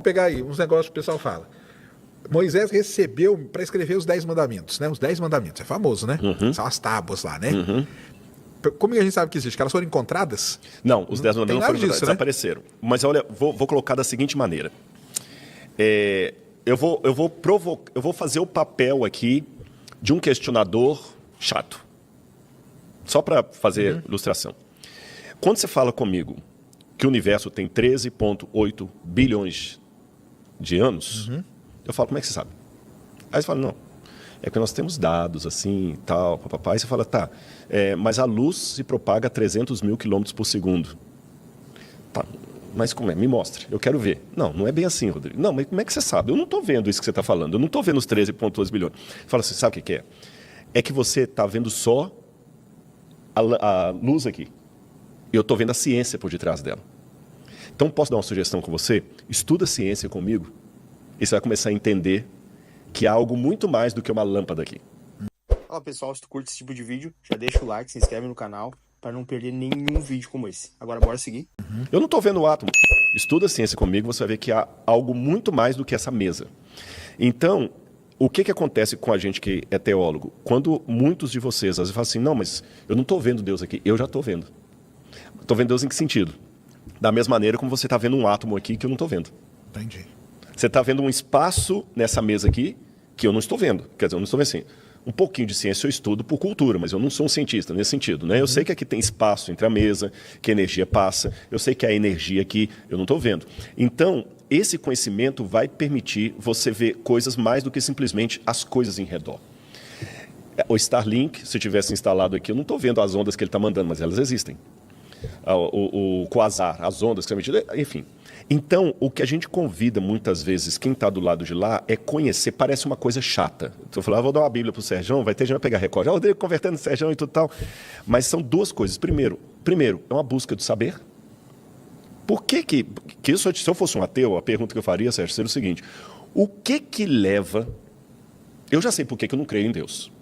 pegar aí uns negócios que o pessoal fala. Moisés recebeu para escrever os 10 mandamentos, né? Os 10 mandamentos, é famoso, né? São as tábuas lá, né? Como que a gente sabe que existe? Que elas foram encontradas? Não, os 10 mandamentos foram disso, desapareceram. Né? Mas olha, vou colocar da seguinte maneira. Eu vou fazer o papel aqui de um questionador chato. Só para fazer ilustração. Quando você fala comigo que o universo tem 13,8 bilhões de anos, eu falo, como é que você sabe? Aí você fala, não, é que nós temos dados assim e tal, papapá. Aí você fala, tá, mas a luz se propaga a 300 mil quilômetros por segundo. Tá, mas como é? Me mostre, eu quero ver. Não, não é bem assim, Rodrigo. Não, mas como é que você sabe? Eu não estou vendo isso que você está falando, eu não estou vendo os 13,2 bilhões. Fala assim, sabe o que é? É que você está vendo só a luz aqui. Eu estou vendo a ciência por detrás dela. Então, posso dar uma sugestão com você? Estuda a ciência comigo e você vai começar a entender que há algo muito mais do que uma lâmpada aqui. Fala pessoal, se tu curte esse tipo de vídeo, já deixa o like, se inscreve no canal para não perder nenhum vídeo como esse. Agora bora seguir. Eu não estou vendo o átomo. Estuda a ciência comigo, você vai ver que há algo muito mais do que essa mesa. Então, o que acontece com a gente que é teólogo? Quando muitos de vocês às vezes falam assim, não, mas eu não estou vendo Deus aqui. Eu já estou vendo. Estou vendo Deus em que sentido? Da mesma maneira como você está vendo um átomo aqui que eu não estou vendo. Entendi. Você está vendo um espaço nessa mesa aqui que eu não estou vendo. Quer dizer, eu não estou vendo assim. Um pouquinho de ciência eu estudo por cultura, mas eu não sou um cientista nesse sentido, né? Eu sei que aqui tem espaço entre a mesa, que a energia passa. Eu sei que há energia aqui, eu não estou vendo. Então, esse conhecimento vai permitir você ver coisas mais do que simplesmente as coisas em redor. O Starlink, se tivesse instalado aqui, eu não estou vendo as ondas que ele está mandando, mas elas existem. O quasar, as ondas que são emitidas, enfim. Então, o que a gente convida muitas vezes, quem está do lado de lá, é conhecer. Parece uma coisa chata. Então, eu falo, vou dar uma Bíblia para o Serjão, vai ter gente que vai pegar recorde. Rodrigo convertendo o Serjão e tudo tal. Mas são duas coisas. Primeiro, é uma busca de saber. Por que isso, se eu fosse um ateu, a pergunta que eu faria, Sérgio, seria o seguinte. O que leva... Eu já sei por que eu não creio em Deus.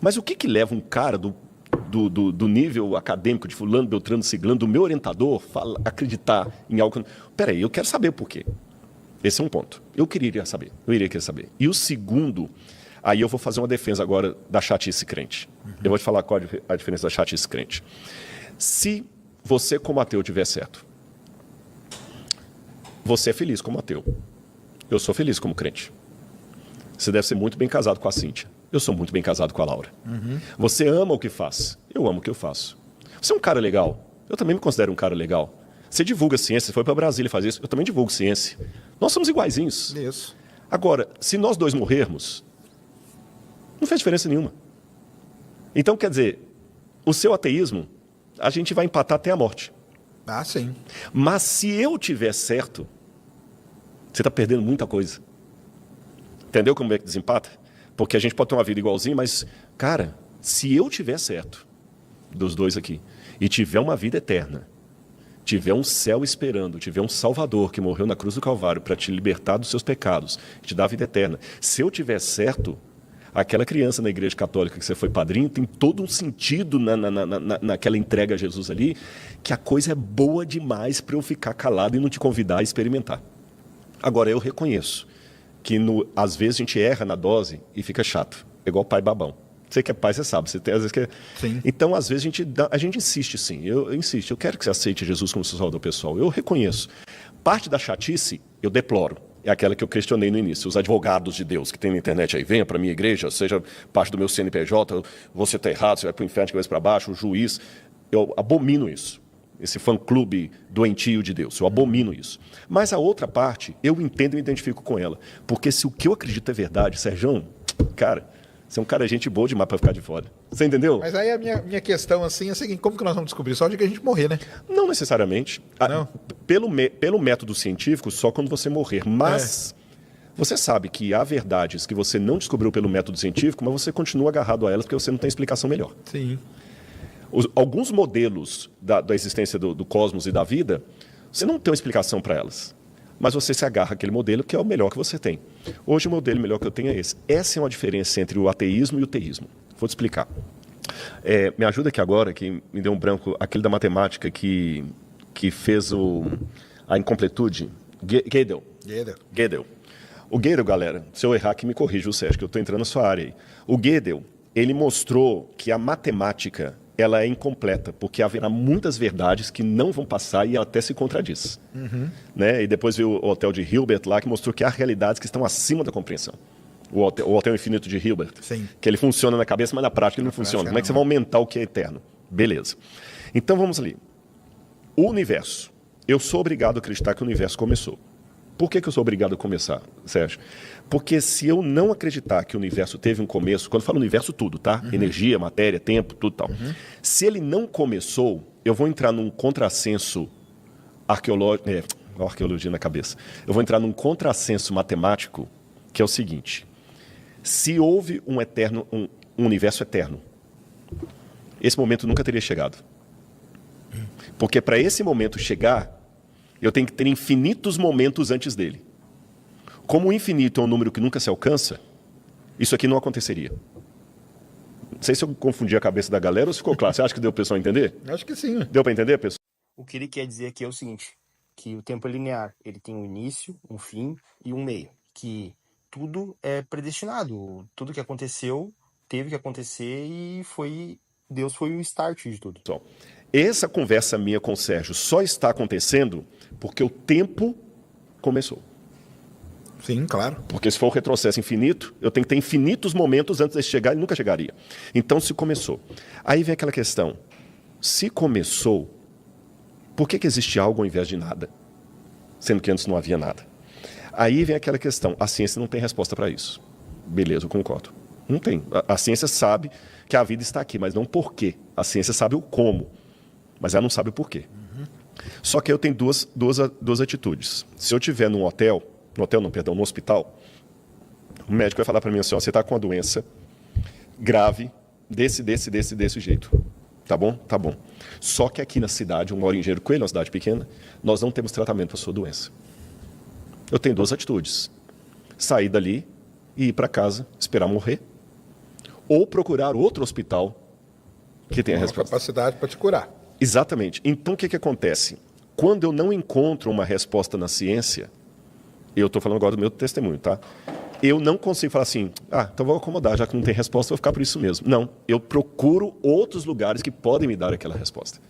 Mas o que leva um cara do nível acadêmico de fulano, beltrano, ciclano, do meu orientador, acreditar em algo... Peraí, eu quero saber por quê. Esse é um ponto. Eu iria querer saber. E o segundo, aí eu vou fazer uma defesa agora da chatice crente. Eu vou te falar qual a diferença da chatice crente. Se você, como ateu, tiver certo, você é feliz como ateu. Eu sou feliz como crente. Você deve ser muito bem casado com a Cíntia. Eu sou muito bem casado com a Laura. Você ama o que faz. Eu amo o que eu faço. Você é um cara legal. Eu também me considero um cara legal. Você divulga ciência. Você foi para Brasília fazer isso. Eu também divulgo ciência. Nós somos iguaizinhos. Isso. Agora, se nós dois morrermos, não fez diferença nenhuma. Então, quer dizer, o seu ateísmo, a gente vai empatar até a morte. Ah, sim. Mas se eu tiver certo, você está perdendo muita coisa. Entendeu como é que desempata? Porque a gente pode ter uma vida igualzinha, mas, cara, se eu tiver certo, dos dois aqui, e tiver uma vida eterna, tiver um céu esperando, tiver um Salvador que morreu na cruz do Calvário para te libertar dos seus pecados, te dar a vida eterna, se eu tiver certo, aquela criança na igreja católica que você foi padrinho tem todo um sentido naquela entrega a Jesus ali, que a coisa é boa demais para eu ficar calado e não te convidar a experimentar. Agora, eu reconheço que às vezes a gente erra na dose e fica chato, é igual pai babão. Você que é pai, você sabe. Você tem, às vezes, Sim. Então, às vezes, a gente insiste, sim. Eu insisto. Eu quero que você aceite Jesus como seu salvador pessoal. Eu reconheço. Parte da chatice, eu deploro. É aquela que eu questionei no início. Os advogados de Deus que tem na internet aí, venha para a minha igreja, seja parte do meu CNPJ, você está errado, você vai para o inferno de cabeça para baixo, o juiz. Eu abomino isso. Esse fã-clube doentio de Deus. Eu abomino isso. Mas a outra parte, eu entendo e me identifico com ela. Porque se o que eu acredito é verdade, Serjão, cara... Você é um cara gente boa demais para ficar de fora. Você entendeu? Mas aí a minha questão assim é a seguinte, como que nós vamos descobrir? Só de que a gente morrer, né? Não necessariamente. Não? Pelo método científico, só quando você morrer. Mas você sabe que há verdades que você não descobriu pelo método científico, mas você continua agarrado a elas porque você não tem explicação melhor. Sim. Alguns modelos da existência do cosmos e da vida, você não tem uma explicação para elas. Mas você se agarra àquele modelo que é o melhor que você tem. Hoje o modelo melhor que eu tenho é esse. Essa é uma diferença entre o ateísmo e o teísmo. Vou te explicar. Me ajuda aqui agora, que me deu um branco, aquele da matemática que fez a incompletude. Gödel. Gödel. Gödel. O Gödel, galera, se eu errar, que me corrija o Sérgio, que eu estou entrando na sua área aí. O Gödel, ele mostrou que a matemática ela é incompleta, porque haverá muitas verdades que não vão passar e ela até se contradiz. Né? E depois veio o hotel de Hilbert lá, que mostrou que há realidades que estão acima da compreensão. O hotel infinito de Hilbert. Sim. Que ele funciona na cabeça, mas na prática ele não funciona. Como é que você vai aumentar o que é eterno? Beleza. Então vamos ali. O universo. Eu sou obrigado a acreditar que o universo começou. Por que eu sou obrigado a começar, Sérgio? Porque se eu não acreditar que o universo teve um começo, quando eu falo universo, tudo, tá? Energia, matéria, tempo, tudo tal. Se ele não começou, eu vou entrar num contrassenso arqueológico. Arqueologia na cabeça. Eu vou entrar num contrassenso matemático, que é o seguinte: se houve um universo eterno, esse momento nunca teria chegado. Porque para esse momento chegar, eu tenho que ter infinitos momentos antes dele. Como o infinito é um número que nunca se alcança, isso aqui não aconteceria. Não sei se eu confundi a cabeça da galera ou se ficou claro. Você acha que deu para o pessoal entender? Acho que sim. Deu para entender, pessoal? O que ele quer dizer aqui é o seguinte, que o tempo é linear, ele tem um início, um fim e um meio. Que tudo é predestinado, tudo que aconteceu teve que acontecer e Deus foi o start de tudo. Essa conversa minha com o Sérgio só está acontecendo porque o tempo começou. Sim, claro. Porque se for um retrocesso infinito, eu tenho que ter infinitos momentos antes de chegar e nunca chegaria. Então, se começou. Aí vem aquela questão. Se começou, por que existe algo ao invés de nada? Sendo que antes não havia nada. Aí vem aquela questão. A ciência não tem resposta para isso. Beleza, eu concordo. Não tem. A ciência sabe que a vida está aqui, mas não por quê. A ciência sabe o como, mas ela não sabe o porquê. Só que eu tenho duas atitudes. Se eu estiver no hospital, o médico vai falar para mim assim, ó, você está com uma doença grave, desse jeito. Tá bom? Tá bom. Só que aqui na cidade, eu moro em Engenheiro Coelho, uma cidade pequena, nós não temos tratamento para a sua doença. Eu tenho duas atitudes. Sair dali e ir para casa, esperar morrer, ou procurar outro hospital que tenha a resposta. Capacidade para te curar. Exatamente. Então, o que acontece? Quando eu não encontro uma resposta na ciência, eu estou falando agora do meu testemunho, tá? Eu não consigo falar assim, então vou acomodar, já que não tem resposta, vou ficar por isso mesmo. Não, eu procuro outros lugares que podem me dar aquela resposta.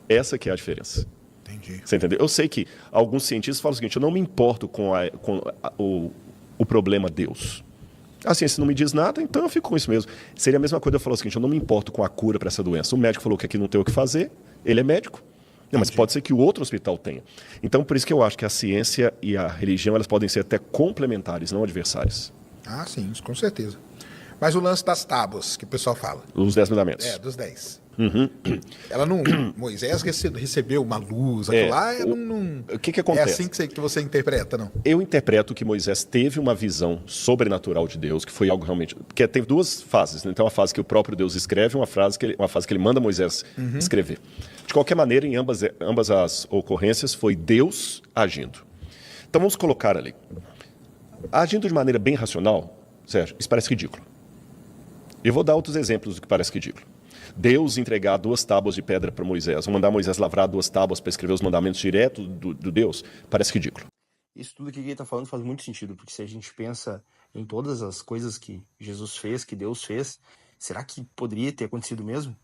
Essa que é a diferença. Entendi. Você entendeu? Eu sei que alguns cientistas falam o seguinte, eu não me importo com o problema Deus. A ciência não me diz nada, então eu fico com isso mesmo. Seria a mesma coisa eu falar o seguinte, eu não me importo com a cura para essa doença. O médico falou que aqui não tem o que fazer, ele é médico. Não, mas pode ser que o outro hospital tenha. Então, por isso que eu acho que a ciência e a religião elas podem ser até complementares, não adversárias. Ah, sim, isso com certeza. Mas o lance das tábuas, que o pessoal fala. Os 10 mandamentos. Dos 10. Ela não... Moisés recebeu uma luz, aquilo lá não... O que acontece? É assim que você interpreta, não? Eu interpreto que Moisés teve uma visão sobrenatural de Deus, que foi algo realmente... Porque teve duas fases, né? Então, uma fase que o próprio Deus escreve e uma fase que ele manda Moisés escrever. De qualquer maneira, em ambas as ocorrências, foi Deus agindo. Então, vamos colocar ali. Agindo de maneira bem racional, Sérgio, isso parece ridículo. Eu vou dar outros exemplos do que parece ridículo. Deus entregar 2 tábuas de pedra para Moisés, ou mandar Moisés lavrar 2 tábuas para escrever os mandamentos direto do Deus, parece ridículo. Isso tudo que ele está falando faz muito sentido, porque se a gente pensa em todas as coisas que Jesus fez, que Deus fez, será que poderia ter acontecido mesmo?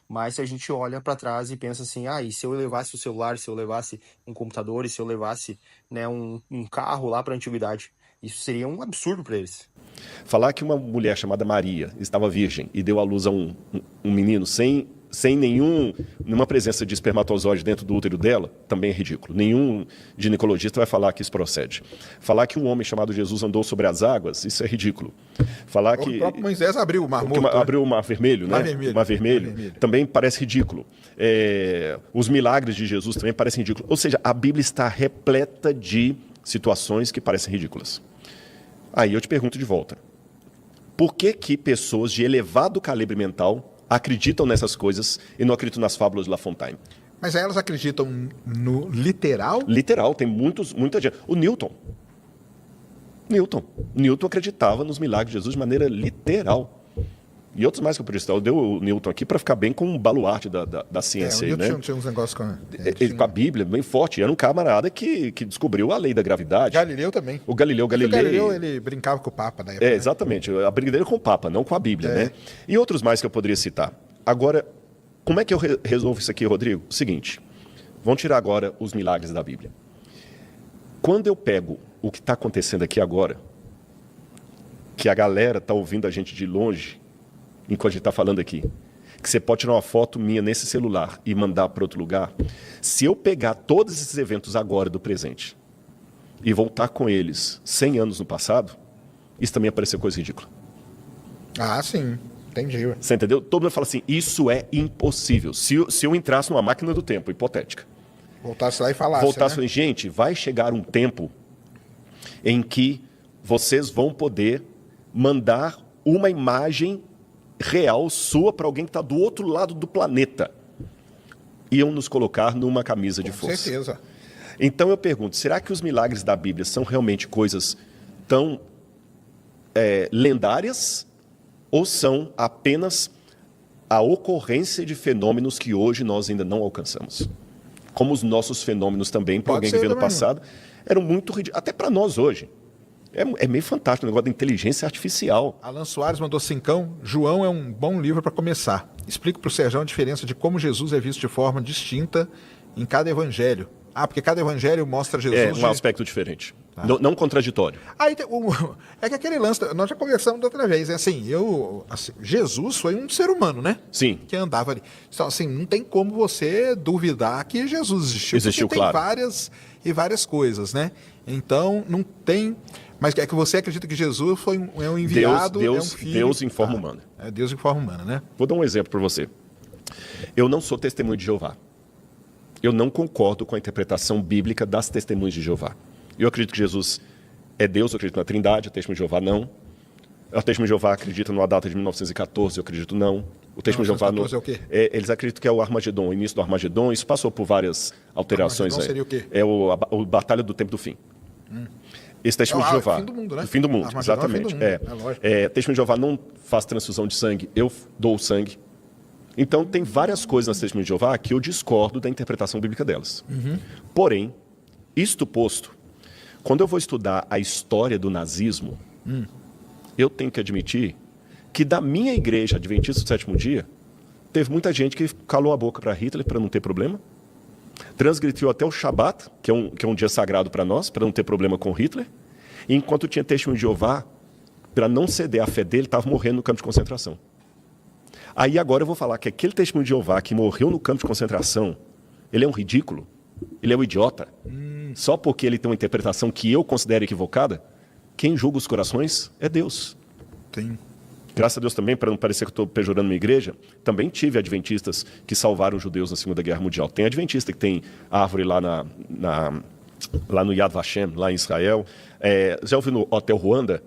Mas se a gente olha para trás e pensa assim, e se eu levasse o celular, se eu levasse um computador, e se eu levasse, né, um carro lá para a antiguidade, isso seria um absurdo para eles. Falar que uma mulher chamada Maria estava virgem e deu à luz a um menino sem nenhuma presença de espermatozoide dentro do útero dela, também é ridículo. Nenhum ginecologista vai falar que isso procede. Falar que um homem chamado Jesus andou sobre as águas, isso é ridículo. Falar que... O próprio Moisés abriu o Mar Morto. Abriu o Mar Vermelho, né? Mar Vermelho. Também parece ridículo. Os milagres de Jesus também parecem ridículos. Ou seja, a Bíblia está repleta de situações que parecem ridículas. Aí eu te pergunto de volta. Por que pessoas de elevado calibre mental acreditam nessas coisas e não acreditam nas fábulas de La Fontaine? Mas aí elas acreditam no literal? Literal, tem muita gente. O Newton acreditava nos milagres de Jesus de maneira literal. E outros mais que eu podia citar. Eu dei o Newton aqui para ficar bem com um baluarte da ciência. O aí, Newton né? tinha uns negócios com... Com a Bíblia, bem forte. Era um camarada que descobriu a lei da gravidade. Galileu também. O Galileu ele brincava com o Papa na época. Exatamente. A briga dele é com o Papa, não com a Bíblia, né? E outros mais que eu poderia citar. Agora, como é que eu resolvo isso aqui, Rodrigo? Seguinte, vamos tirar agora os milagres da Bíblia. Quando eu pego o que está acontecendo aqui agora, que a galera está ouvindo a gente de longe, enquanto a gente está falando aqui, que você pode tirar uma foto minha nesse celular e mandar para outro lugar, se eu pegar todos esses eventos agora do presente e voltar com eles 100 anos no passado, isso também apareceu coisa ridícula. Ah, sim. Entendi. Você entendeu? Todo mundo fala assim, isso é impossível. Se eu entrasse numa máquina do tempo, hipotética. Voltasse lá e falasse, né? Gente, vai chegar um tempo em que vocês vão poder mandar uma imagem real sua para alguém que está do outro lado do planeta. Iam nos colocar numa camisa de força. Com certeza. Então eu pergunto, será que os milagres da Bíblia são realmente coisas tão lendárias ou são apenas a ocorrência de fenômenos que hoje nós ainda não alcançamos? Como os nossos fenômenos também, para alguém que veio no passado, eram muito ridículos. Até para nós hoje. É meio fantástico o negócio da inteligência artificial. Alan Soares mandou 5. João é um bom livro para começar. Explica para o Sérgio a diferença de como Jesus é visto de forma distinta em cada evangelho. Ah, porque cada evangelho mostra Jesus... Um aspecto diferente. Não contraditório. Aí, é que aquele lance, nós já conversamos da outra vez, Jesus foi um ser humano, né? Sim. Que andava ali. Então, assim, não tem como você duvidar que Jesus existiu. Existiu, porque claro. Tem várias coisas, né? Então, não tem... Mas é que você acredita que Jesus é um enviado, é um filho... Deus em forma humana. É Deus em forma humana, né? Vou dar um exemplo para você. Eu não sou testemunho de Jeová. Eu não concordo com a interpretação bíblica das testemunhas de Jeová. Eu acredito que Jesus é Deus, eu acredito na Trindade, o testemunho de Jeová não. O testemunho de Jeová acredita numa data de 1914, eu acredito não. O testemunho de Jeová não. É o quê? Eles acreditam que é o Armagedon, o início do Armagedon, isso passou por várias alterações. Armagedon seria o quê? É o Batalha do Tempo do Fim. Esse testemunho de Jeová. O fim do mundo, né? O fim do mundo, Armagedon exatamente. É o fim do mundo, lógico. Testemunho de Jeová não faz transfusão de sangue, eu dou sangue. Então, tem várias coisas nas testemunhas de Jeová que eu discordo da interpretação bíblica delas. Porém, isto posto, quando eu vou estudar a história do nazismo, eu tenho que admitir que da minha igreja adventista do sétimo dia, teve muita gente que calou a boca para Hitler para não ter problema, transgrediu até o Shabat, que é um dia sagrado para nós, para não ter problema com Hitler, e enquanto tinha testemunho de Jeová, para não ceder à fé dele, estava morrendo no campo de concentração. Aí agora eu vou falar que aquele testemunho de Jeová que morreu no campo de concentração, ele é um ridículo, ele é um idiota. Só porque ele tem uma interpretação que eu considero equivocada, quem julga os corações é Deus. Tem. Graças a Deus também, para não parecer que eu estou pejorando minha igreja, também tive adventistas que salvaram os judeus na Segunda Guerra Mundial. Tem adventista que tem árvore lá lá no Yad Vashem, lá em Israel. Já ouviu no Hotel Ruanda?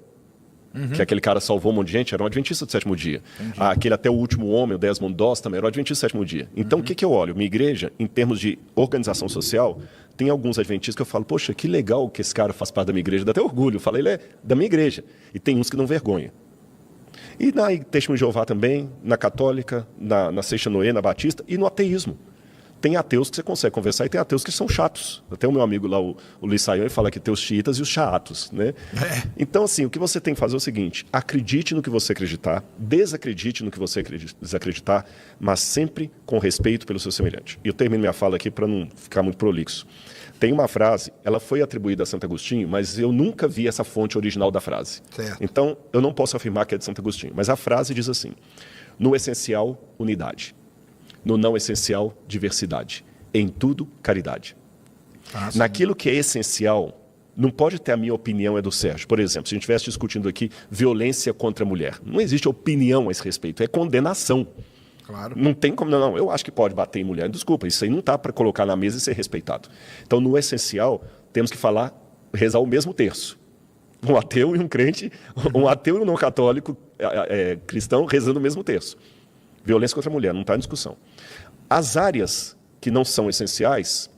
Que aquele cara salvou um monte de gente, era um adventista do sétimo dia. Aquele até o último homem, o Desmond Doss, também era um adventista do sétimo dia. Então, o que eu olho? Minha igreja, em termos de organização social, tem alguns adventistas que eu falo, poxa, que legal que esse cara faz parte da minha igreja, dá até orgulho. Eu falo, ele é da minha igreja. E tem uns que não vergonha. E na Testemunho de Jeová também, na católica, na Seixa Noé, na Batista, e no ateísmo. Tem ateus que você consegue conversar e tem ateus que são chatos. Até o meu amigo lá, o Luiz Saião, ele fala que tem os xiitas e os chatos, né? Então, assim, o que você tem que fazer é o seguinte, acredite no que você acreditar, desacredite no que você desacreditar, mas sempre com respeito pelo seu semelhante. E eu termino minha fala aqui para não ficar muito prolixo. Tem uma frase, ela foi atribuída a Santo Agostinho, mas eu nunca vi essa fonte original da frase. Certo. Então, eu não posso afirmar que é de Santo Agostinho, mas a frase diz assim, no essencial, unidade. No não essencial, diversidade. Em tudo, caridade. Naquilo que é essencial, não pode ter a minha opinião é do Sérgio. Por exemplo, se a gente estivesse discutindo aqui violência contra a mulher, não existe opinião a esse respeito, é condenação. Claro. Não tem como, não, eu acho que pode bater em mulher. Desculpa, isso aí não está para colocar na mesa e ser respeitado. Então, no essencial, temos que rezar o mesmo terço. Um ateu e um crente, um ateu e um não católico cristão rezando o mesmo terço. Violência contra a mulher, não está em discussão. As áreas que não são essenciais,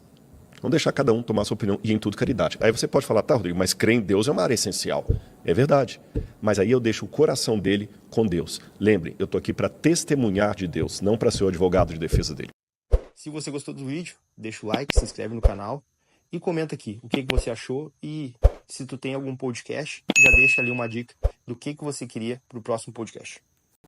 Vamos deixar cada um tomar a sua opinião e em tudo caridade. Aí você pode falar, tá, Rodrigo, mas crer em Deus é uma área essencial. É verdade. Mas aí eu deixo o coração dele com Deus. Lembre, eu estou aqui para testemunhar de Deus, não para ser o advogado de defesa dele. Se você gostou do vídeo, deixa o like, se inscreve no canal e comenta aqui o que você achou. E se tu tem algum podcast, já deixa ali uma dica do que você queria para o próximo podcast.